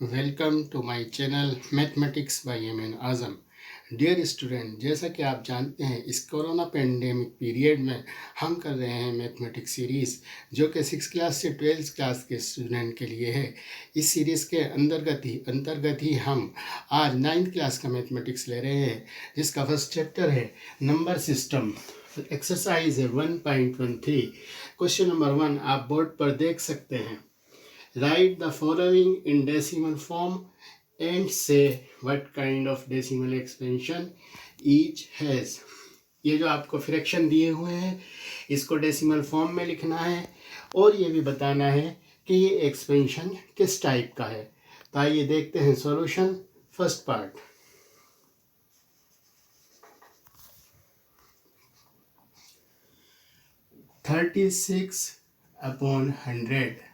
Welcome to my channel mathematics by M Azam. Dear student, जैसा कि आप जानते हैं इस कोरोना पेंडेमिक पीरियड में हम कर रहे हैं मैथमेटिक्स सीरीज़ जो कि 6 क्लास से 12th क्लास के स्टूडेंट के लिए है। इस सीरीज़ के अंतर्गत ही हम आज 9th क्लास का मैथमेटिक्स ले रहे हैं, जिसका फर्स्ट चैप्टर है नंबर सिस्टम। एक्सरसाइज है 1.13। क्वेश्चन नंबर 1 आप बोर्ड पर देख सकते हैं। Write the following in decimal form and say what kind of decimal expansion each has। ये जो आपको फ्रैक्शन दिए हुए हैं इसको डेसिमल फॉर्म में लिखना है और ये भी बताना है कि ये एक्सपेंशन किस टाइप का है। तो आइए देखते हैं solution. First part, thirty six upon 100।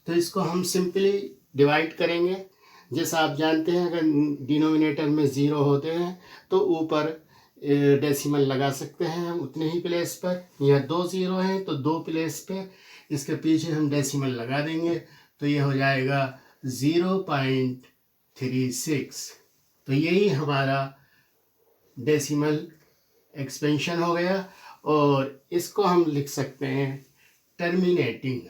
तो इसको हम सिंपली डिवाइड करेंगे। जैसा आप जानते हैं अगर डिनोमिनेटर में ज़ीरो होते हैं तो ऊपर डेसिमल लगा सकते हैं हम उतने ही प्लेस पर। या 2 ज़ीरो हैं तो 2 प्लेस पे इसके पीछे हम डेसिमल लगा देंगे तो ये हो जाएगा 0.36। तो यही हमारा डेसिमल एक्सपेंशन हो गया और इसको हम लिख सकते हैं टर्मिनेटिंग।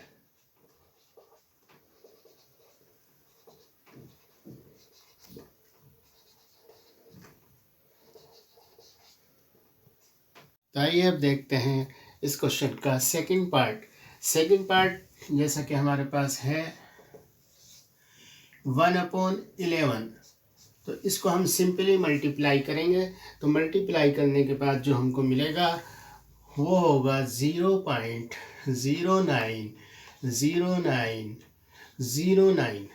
तो आइए अब देखते हैं इस क्वेश्चन का सेकंड पार्ट जैसा कि हमारे पास है 1/11। तो इसको हम सिंपली मल्टीप्लाई करेंगे। तो मल्टीप्लाई करने के बाद जो हमको मिलेगा वो होगा 0.090909।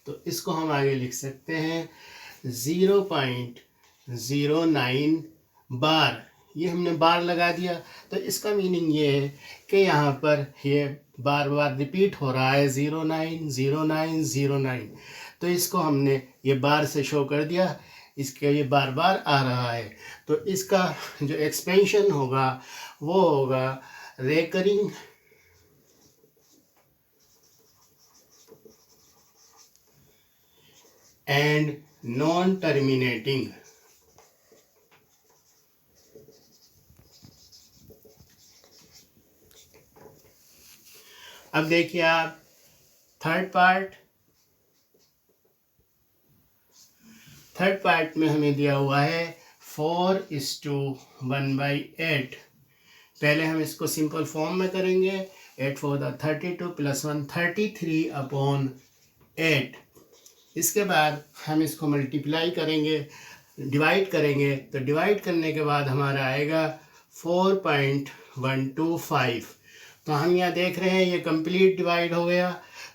तो इसको हम आगे लिख सकते हैं 0.09 बार। ये हमने बार लगा दिया तो इसका मीनिंग ये है कि यहाँ पर ये बार बार रिपीट हो रहा है 090909। तो इसको हमने ये बार से शो कर दिया, इसके ये बार बार आ रहा है। तो इसका जो एक्सपेंशन होगा वो होगा रेकरिंग एंड नॉन टर्मिनेटिंग। अब देखिए आप थर्ड पार्ट में हमें दिया हुआ है 4:1/8। पहले हम इसको सिंपल फॉर्म में करेंगे। 8 4 32 + 1 33/8। इसके बाद हम इसको मल्टीप्लाई करेंगे, डिवाइड करेंगे। तो डिवाइड करने के बाद हमारा आएगा 4.125। तो हम यहाँ देख रहे हैं ये कंप्लीट डिवाइड हो गया।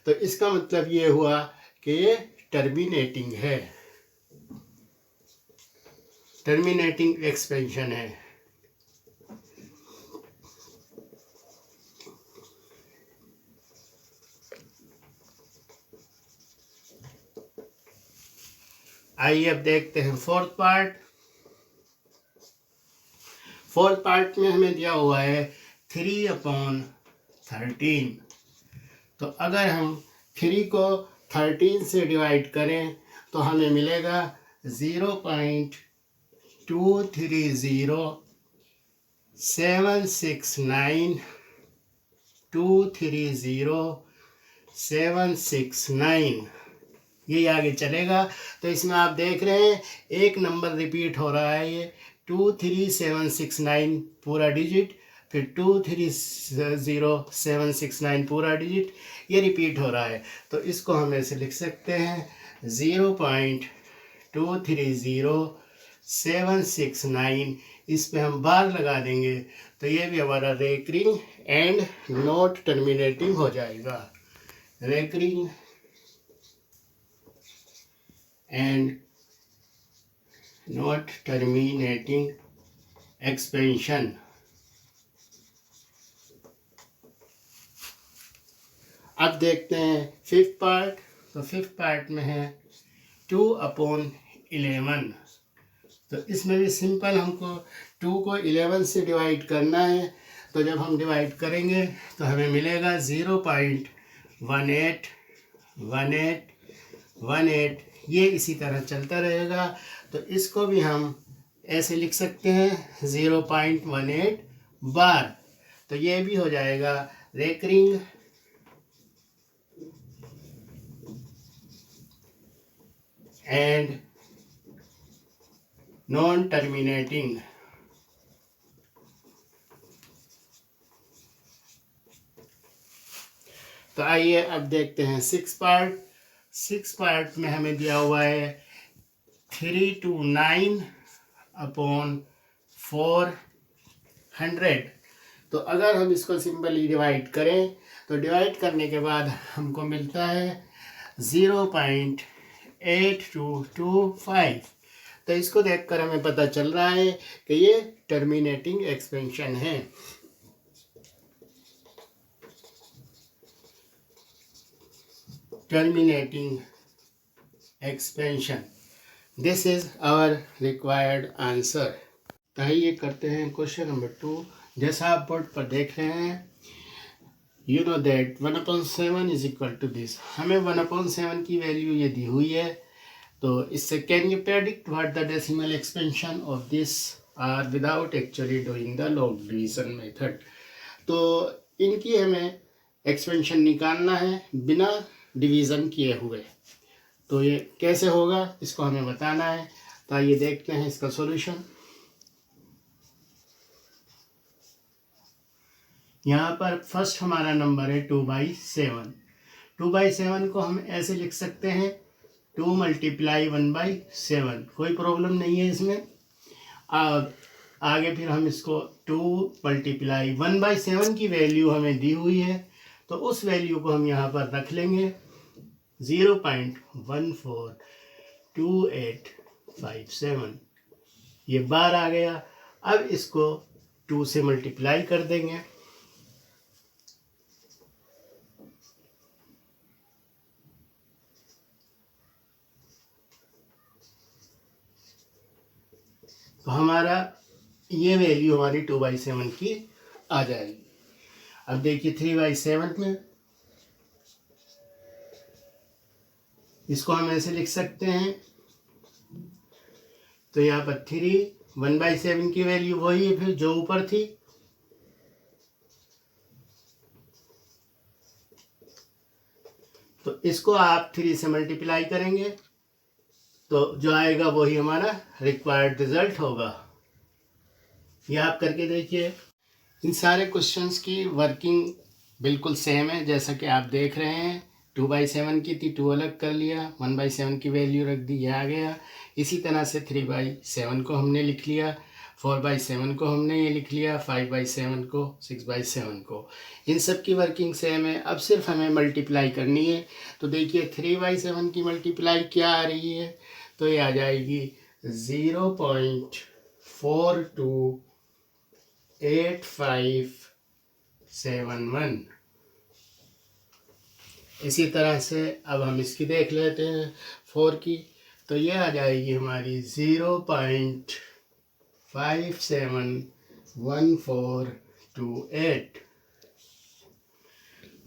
तो इसका मतलब ये हुआ कि ये टर्मिनेटिंग है, टर्मिनेटिंग एक्सपेंशन है। आइए अब देखते हैं फोर्थ पार्ट में हमें दिया हुआ है 3/13। तो अगर हम 3 को 13 से डिवाइड करें तो हमें मिलेगा 0.230769 ये आगे चलेगा। तो इसमें आप देख रहे हैं एक नंबर रिपीट हो रहा है, ये 23769 पूरा डिजिट, फिर 230769 पूरा डिजिट, ये रिपीट हो रहा है। तो इसको हम ऐसे लिख सकते हैं 0.230769। इस पे हम बार लगा देंगे तो ये भी हमारा रेकरिंग एंड नॉट टर्मिनेटिंग हो जाएगा। Recurring and not terminating expansion. अब देखते हैं फिफ्थ पार्ट। तो फिफ्थ पार्ट में है 2/11। तो इसमें भी सिंपल हमको 2 को 11 से डिवाइड करना है। तो जब हम डिवाइड करेंगे तो हमें मिलेगा 0.1818 18 ये इसी तरह चलता रहेगा। तो इसको भी हम ऐसे लिख सकते हैं 0.18 बार। तो ये भी हो जाएगा रेकरिंग एंड नॉन टर्मिनेटिंग। तो आइए अब देखते हैं 6 पार्ट में हमें दिया हुआ है 3 to 9 अपॉन 400। तो अगर हम इसको सिंपली डिवाइड करें तो डिवाइड करने के बाद हमको मिलता है 0.8225। तो इसको देखकर हमें पता चल रहा है कि ये टर्मिनेटिंग एक्सपेंशन है। Terminating expansion, this is our required answer. तो आइए करते हैं क्वेश्चन नंबर 2। जैसा आप बोर्ड पर देख रहे हैं, you know that 1/7 is equal to this. हमें 1/7 की वैल्यू ये दी हुई है। तो इससे can you predict what the decimal expansion of this are without actually doing the long division method. तो इनकी हमें एक्सपेंशन निकालना है बिना डिवीज़न किए हुए। तो ये कैसे होगा इसको हमें बताना है। तो आइए देखते हैं इसका सॉल्यूशन। यहाँ पर फर्स्ट हमारा नंबर है 2/7। 2/7 को हम ऐसे लिख सकते हैं 2 मल्टीप्लाई 1/7। कोई प्रॉब्लम नहीं है इसमें। आगे फिर हम इसको 2 मल्टीप्लाई 1/7 की वैल्यू हमें दी हुई है, तो उस वैल्यू को हम यहाँ पर रख लेंगे 0.142857। ये बार आ गया। अब इसको 2 से मल्टीप्लाई कर देंगे। तो हमारा ये वैल्यू हमारी 2/7 की आ जाएगी। अब देखिए 3/7 में इसको हम ऐसे लिख सकते हैं। तो यहाँ पर 3 1/7 की वैल्यू वही है फिर जो ऊपर थी। तो इसको आप 3 से मल्टीप्लाई करेंगे तो जो आएगा वही हमारा रिक्वायर्ड रिजल्ट होगा। ये आप करके देखिए। इन सारे क्वेश्चंस की वर्किंग बिल्कुल सेम है जैसा कि आप देख रहे हैं। 2/7 की थी, 2 अलग कर लिया, 1/7 की वैल्यू रख दी, ये आ गया। इसी तरह से 3/7 को हमने लिख लिया, 4/7 को हमने ये लिख लिया, 5/7 को, 6/7 को। इन सब की वर्किंग सेम है। अब सिर्फ हमें मल्टीप्लाई करनी है। तो देखिए 3/7 की मल्टीप्लाई क्या आ रही है, तो ये आ जाएगी 0.428571। इसी तरह से अब हम इसकी देख लेते हैं 4 की। तो ये आ जाएगी हमारी 0.571428।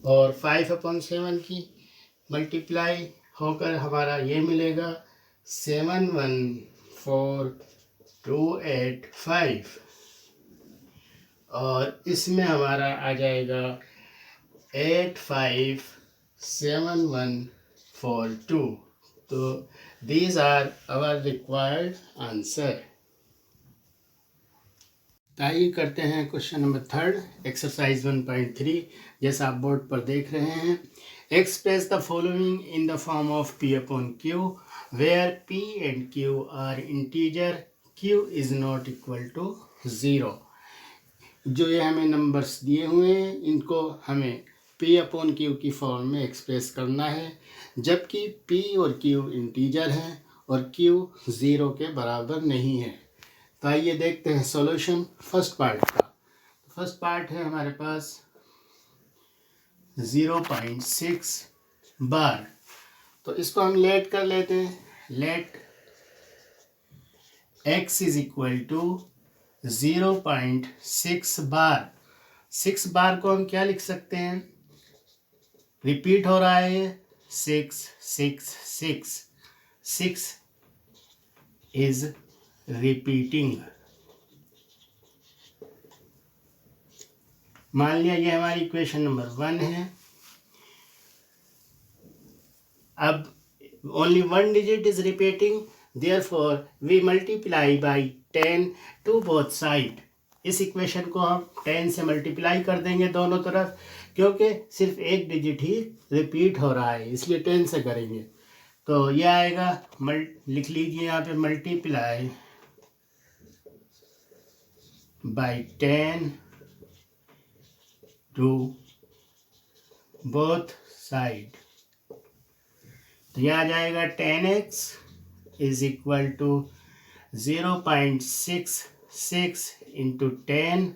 और 5/7 की मल्टीप्लाई होकर हमारा ये मिलेगा 714,285। और इसमें हमारा आ जाएगा 857142। तो these are our required answer. आइए करते हैं क्वेश्चन नंबर 3, एक्सरसाइज 1.3। जैसा आप बोर्ड पर देख रहे हैं, express the following in the form of P/Q where P and Q are integer, Q is not equal to 0। जो ये हमें नंबर्स दिए हुए हैं इनको हमें P/Q की फॉर्म में एक्सप्रेस करना है, जबकि P और Q इंटीजर हैं और Q 0 के बराबर नहीं है। तो आइए देखते हैं सॉल्यूशन फर्स्ट पार्ट का। फर्स्ट पार्ट है हमारे पास 0.6 बार। तो इसको हम लेट कर लेते हैं। Let x is equal to 0.6 bar. 6 bar को हम क्या लिख सकते हैं, रिपीट हो रहा है 6 6 6 6 is repeating। मान लिया ये हमारी इक्वेशन नंबर 1 है। अब only one digit is repeating, therefore we multiply by 10 to both side। इस इक्वेशन को हम 10 से मल्टीप्लाई कर देंगे दोनों तरफ, क्योंकि सिर्फ एक डिजिट ही रिपीट हो रहा है, इसलिए 10 से करेंगे। तो ये आएगा, लिख लीजिए यहाँ पे, multiply by 10 to both side. तो यहाँ आ जाएगा 10x is equal to 0.66 into 10,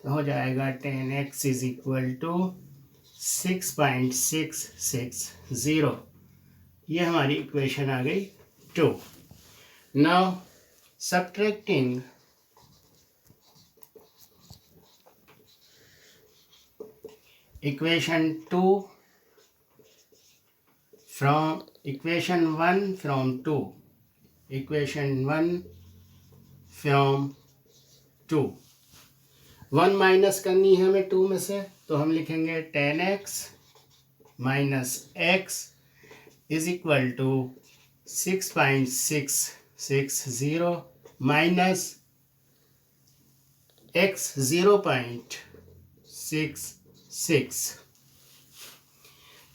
तो हो जाएगा 10x इज इक्वल टू 6.660। ये हमारी इक्वेशन आ गई 2। Now subtracting equation 2 from equation 1 from 2, equation 1 from 2, 1 minus करनी है हमें 2 में से, तो हम लिखेंगे 10x minus x is equal to 6.660 minus x 0.66।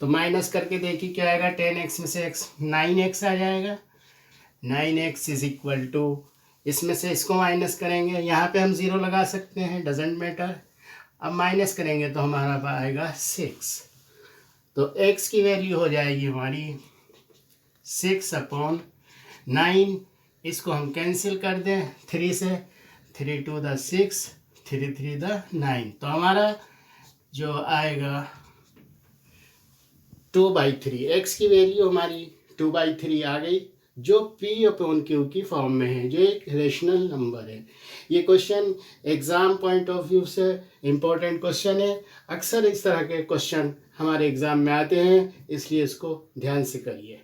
तो माइनस करके देखिए क्या आएगा, 10x में से x 9x आ जाएगा। 9x इज इक्वल टू, इसमें से इसको माइनस करेंगे, यहाँ पे हम 0 लगा सकते हैं, डजेंट मैटर। अब माइनस करेंगे तो हमारा आएगा 6, तो x की वैल्यू हो जाएगी हमारी 6/9। इसको हम कैंसिल कर दें 3 से, 3 2 द 6, 3 3 द 9, तो हमारा जो आएगा 2/3। x की वैल्यू हमारी 2/3 आ गई, जो p/q की फॉर्म में है, जो एक रेशनल नंबर है। ये question exam point of view से इम्पोर्टेंट क्वेश्चन है। अक्सर इस तरह के क्वेश्चन हमारे एग्ज़ाम में आते हैं, इसलिए इसको ध्यान से करिए।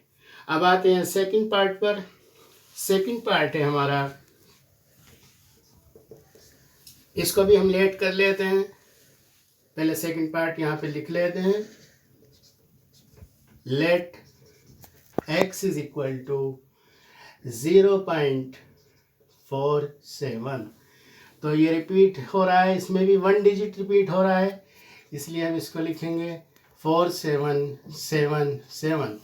अब आते हैं सेकंड पार्ट पर। सेकंड पार्ट है हमारा, इसको भी हम लेट कर लेते हैं। पहले सेकंड पार्ट यहाँ पे लिख लेते हैं। Let x is equal to 0.47। तो ये रिपीट हो रहा है, इसमें भी 1 डिजिट रिपीट हो रहा है, इसलिए हम इसको लिखेंगे 4777।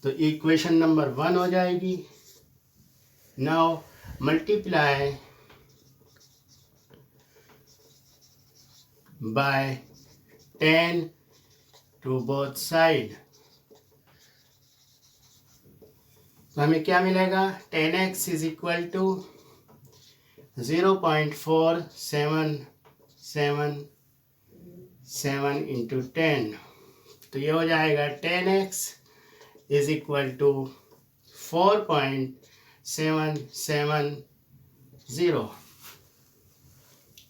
तो इक्वेशन नंबर 1 हो जाएगी। Now multiply by 10 to both side. तो हमें क्या मिलेगा, 10x is equal to 0.4777 into 10, तो ये हो जाएगा 10x इज इक्वल टू 4.770।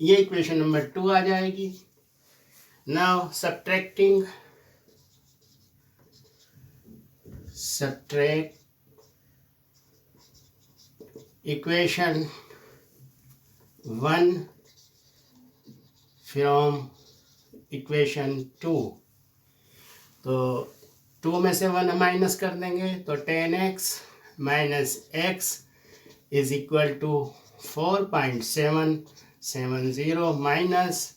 ये इक्वेशन नंबर 2 आ जाएगी। Now subtract equation 1 from equation 2। तो 2 में से 1 माइनस कर देंगे, तो 10x minus x is equal to 4.770 minus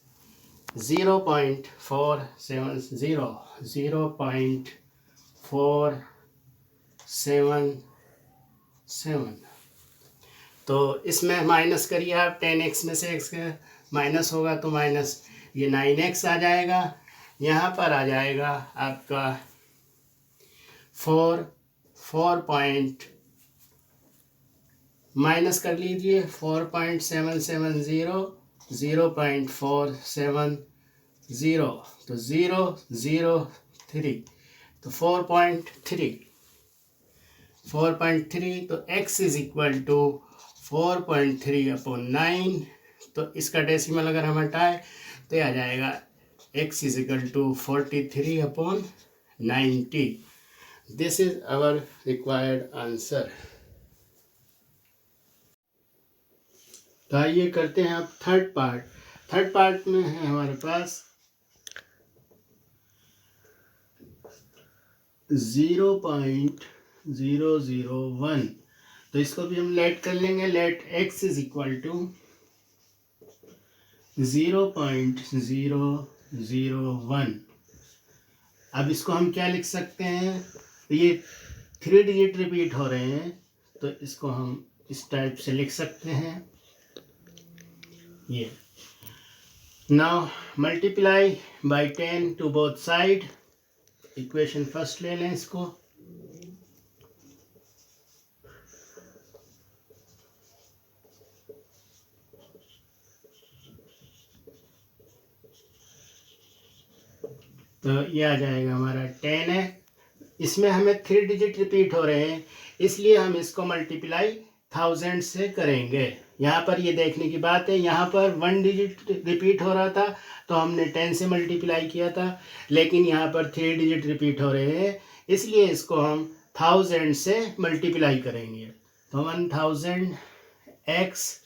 0.477। तो इसमें माइनस करिए आप, 10x में से x माइनस होगा तो माइनस ये 9x आ जाएगा। यहाँ पर आ जाएगा आपका 4 माइनस कर लीजिए, 4.770 0.470, तो 003, तो 4.3, तो x इज इक्वल टू 4.3/9। तो इसका डेसिमल अगर हम हटाए तो आ जाएगा x is equal to 43/9। 90. This is our required answer. तो आइए करते हैं अब थर्ड पार्ट में है हमारे पास 0.001. तो इसको भी हम लेट कर लेंगे. Let x is equal to 0.001. अब इसको हम क्या लिख सकते हैं, तो ये 3 डिजिट रिपीट हो रहे हैं, तो इसको हम इस टाइप से लिख सकते हैं. ये now multiply by 10 to both side. Equation first ले लें इसको. तो ये आ जाएगा हमारा 10 है. इसमें हमें 3 डिजिट रिपीट हो रहे हैं, इसलिए हम इसको मल्टीप्लाई 1000 से करेंगे. यहाँ पर ये देखने की बात है, यहाँ पर 1 डिजिट रिपीट हो रहा था तो हमने 10 से मल्टीप्लाई किया था, लेकिन यहाँ पर 3 डिजिट रिपीट हो रहे हैं, इसलिए इसको हम 1000 से मल्टीप्लाई करेंगे. तो 1000 x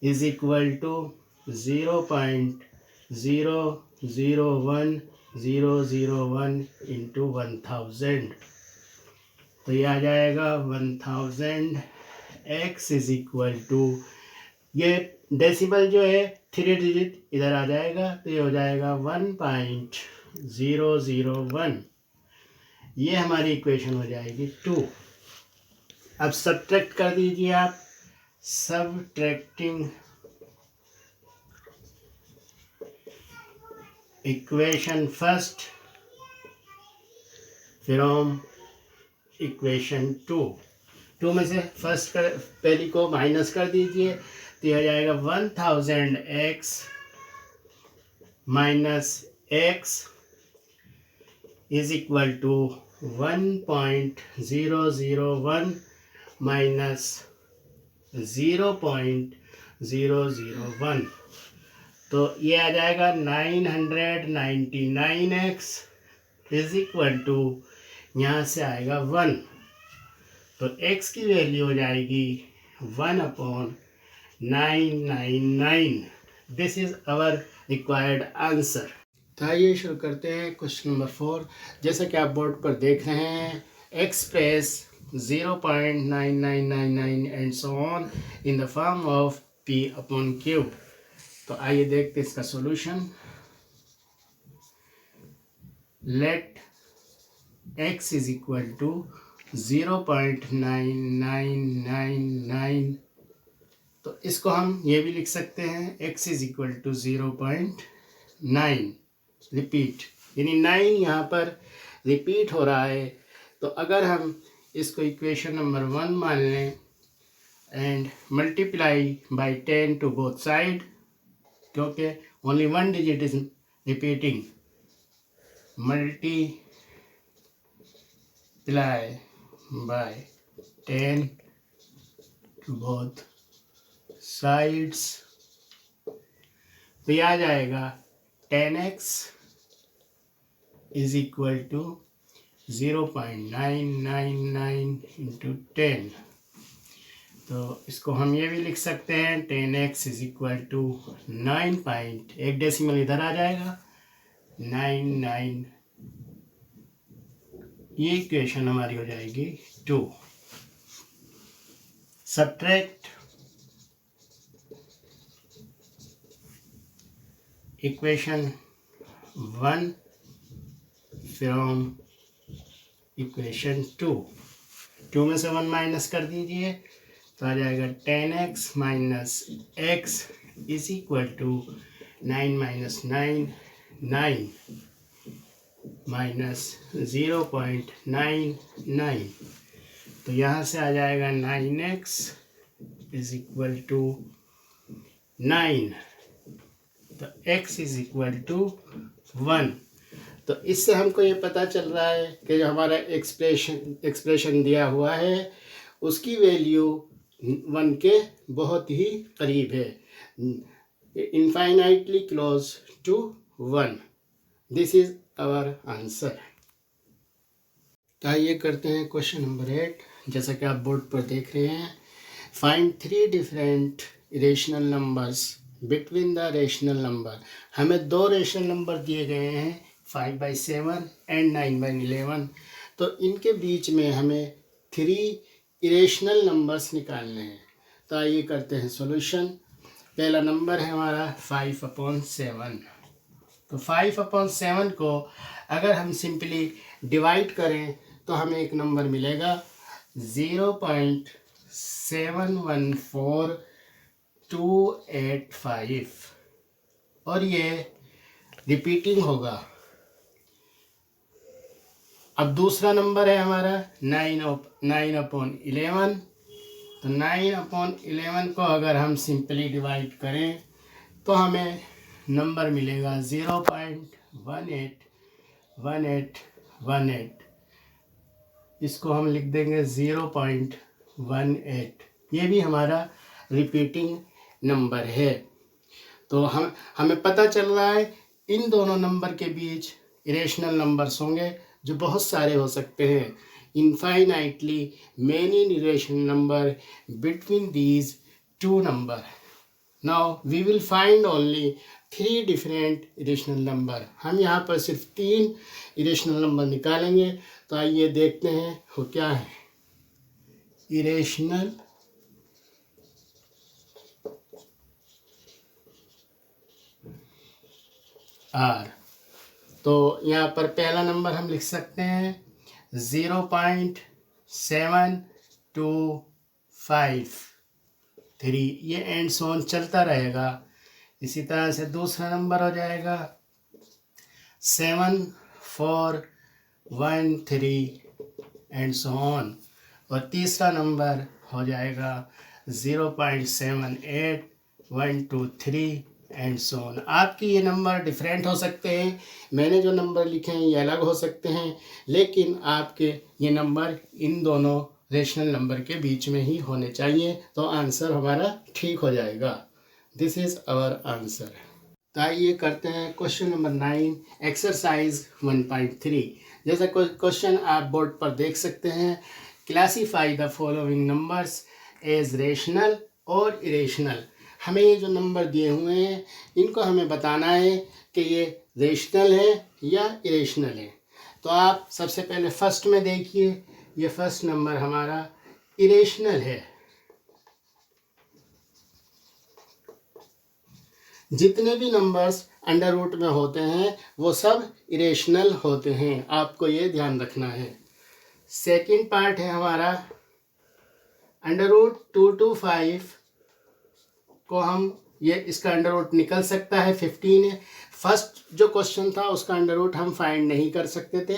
is equal to 0.001001 into 1000. तो ये आ जाएगा 1000 x इज इक्वल टू, ये डेसिमल जो है 3 डिजिट इधर आ जाएगा, तो ये हो जाएगा 1.001. ये हमारी इक्वेशन हो जाएगी 2. अब सब्ट्रैक्ट कर दीजिए आप. Subtracting equation first from equation 2 में से फर्स्ट पहली को माइनस कर दीजिए, तो यह जाएगा 1000 x minus x is equal to 1.001 minus 0.001. तो ये आ जाएगा 999x इज इक्वल टू, यहाँ से आएगा 1, तो x की वैल्यू हो जाएगी 1/999. This is our required answer. तो आइए शुरू करते हैं क्वेश्चन नंबर 4. जैसा कि आप बोर्ड पर देख रहे हैं, express 0.9999 and so on in the form of p/q. तो आइए देखते हैं इसका solution. Let x is equal to 0.9999. तो इसको हम ये भी लिख सकते हैं, x is equal to 0.9. Repeat, यानी 9 यहाँ पर रिपीट हो रहा है. तो अगर हम इसको इक्वेशन नंबर 1 मान लें and multiply by 10 to both side, क्योंकि only 1 digit is repeating. Multiply by 10 to both sides, तो ये आ जाएगा 10x is equal to 0.999 into 10. तो इसको हम ये भी लिख सकते हैं, 10x इज इक्वल टू 9. एक डेसिमल इधर आ जाएगा, 99. ये इक्वेशन हमारी हो जाएगी 2. सब्ट्रैक्ट इक्वेशन 1 फ्रॉम इक्वेशन 2 में से 1 माइनस कर दीजिए, तो आ जाएगा 10x minus x is equal to 9 minus 9 9 minus 0.99. तो यहाँ से आ जाएगा 9x इज इक्वल टू 9. तो x इज इक्वल टू 1. तो इससे हमको ये पता चल रहा है कि जो हमारा एक्सप्रेशन दिया हुआ है उसकी वैल्यू 1 के बहुत ही करीब है, infinitely close to 1. This is our answer. तो आइए करते हैं क्वेश्चन नंबर 8। जैसा कि आप बोर्ड पर देख रहे हैं, find 3 different rational numbers between the rational number. हमें 2 रेशनल नंबर दिए गए हैं, 5/7 एंड 9/11। तो इनके बीच में हमें 3 इरेशनल नंबर्स निकालने हैं। तो आइए करते हैं सॉल्यूशन। पहला नंबर है हमारा 5/7। तो 5/7 को अगर हम सिंपली डिवाइड करें तो हमें एक नंबर मिलेगा 0.714285 और ये रिपीटिंग होगा। अब दूसरा नंबर है हमारा 9/11। तो 9/11 को अगर हम सिंपली डिवाइड करें तो हमें नंबर मिलेगा 0.181818। इसको हम लिख देंगे 0.18। ये भी हमारा रिपीटिंग नंबर है। तो हमें पता चल रहा है इन दोनों नंबर के बीच इरेशनल नंबर्स होंगे जो बहुत सारे हो सकते हैं। Infinitely many irrational number between these 2 number. Now we will find only 3 different irrational number. हम यहाँ पर सिर्फ 3 इरेशनल नंबर निकालेंगे। तो आइए देखते हैं वो क्या है। Irrational are. तो यहाँ पर पहला नंबर हम लिख सकते हैं 0.7253। ये एंड सोन चलता रहेगा। इसी तरह से दूसरा नंबर हो जाएगा 7413 एंड सो ऑन। और तीसरा नंबर हो जाएगा 0.78123 एंड सो ऑन। आपकी ये नंबर डिफरेंट हो सकते हैं। मैंने जो नंबर लिखे हैं ये अलग हो सकते हैं, लेकिन आपके ये नंबर इन दोनों रेशनल नंबर के बीच में ही होने चाहिए। तो आंसर हमारा ठीक हो जाएगा। This is our answer. तो आइए करते हैं क्वेश्चन नंबर 9 एक्सरसाइज 1.3। जैसा क्वेश्चन आप बोर्ड पर देख सकते हैं, classify the following numbers as rational और इरेशनल। हमें ये जो नंबर दिए हुए हैं इनको हमें बताना है कि ये रेशनल है या इरेशनल है। तो आप सबसे पहले फर्स्ट में देखिए, ये फर्स्ट नंबर हमारा इरेशनल है। जितने भी नंबर्स अंडर रूट में होते हैं वो सब इरेशनल होते हैं, आपको ये ध्यान रखना है। सेकंड पार्ट है हमारा √225 को हम ये इसका अंडर रूट निकल सकता है 15 है। फर्स्ट जो क्वेश्चन था उसका अंडर रूट हम फाइंड नहीं कर सकते थे,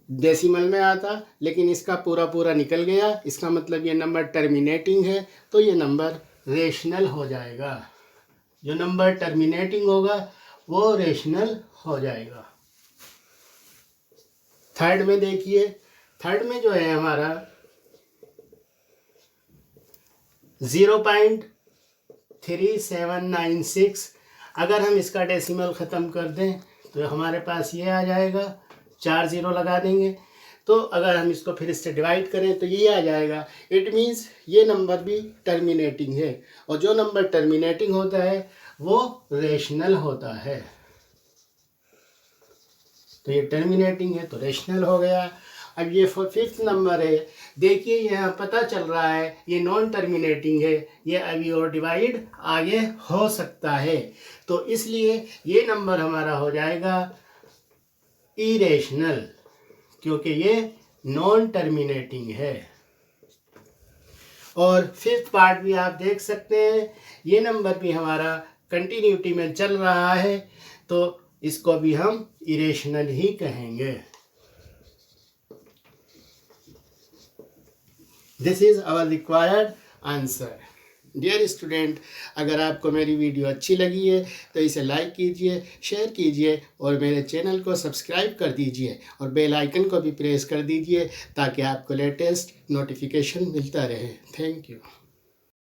डेसिमल में आता, लेकिन इसका पूरा निकल गया। इसका मतलब ये नंबर टर्मिनेटिंग है, तो ये नंबर रेशनल हो जाएगा। जो नंबर टर्मिनेटिंग होगा वो रेशनल हो जाएगा। थर्ड में देखिए, थर्ड में जो है हमारा 0.3796। अगर हम इसका डेसिमल ख़त्म कर दें तो हमारे पास ये आ जाएगा, 4 0 लगा देंगे। तो अगर हम इसको फिर इससे डिवाइड करें तो ये आ जाएगा। इट मीन्स ये नंबर भी टर्मिनेटिंग है, और जो नंबर टर्मिनेटिंग होता है वो रेशनल होता है। तो ये टर्मिनेटिंग है तो रेशनल हो गया। अब ये फिफ्थ नंबर है, देखिए यहाँ पता चल रहा है ये नॉन टर्मिनेटिंग है, ये अभी और डिवाइड आगे हो सकता है। तो इसलिए ये नंबर हमारा हो जाएगा इरेशनल, क्योंकि ये नॉन टर्मिनेटिंग है। और फिफ्थ पार्ट भी आप देख सकते हैं, ये नंबर भी हमारा कंटिन्यूटी में चल रहा है, तो इसको भी हम इरेशनल ही कहेंगे। This is our required answer. Dear student, अगर आपको मेरी वीडियो अच्छी लगी है तो इसे लाइक कीजिए, शेयर कीजिए और मेरे चैनल को सब्सक्राइब कर दीजिए और बेल आइकन को भी प्रेस कर दीजिए ताकि आपको लेटेस्ट नोटिफिकेशन मिलता रहे। Thank you.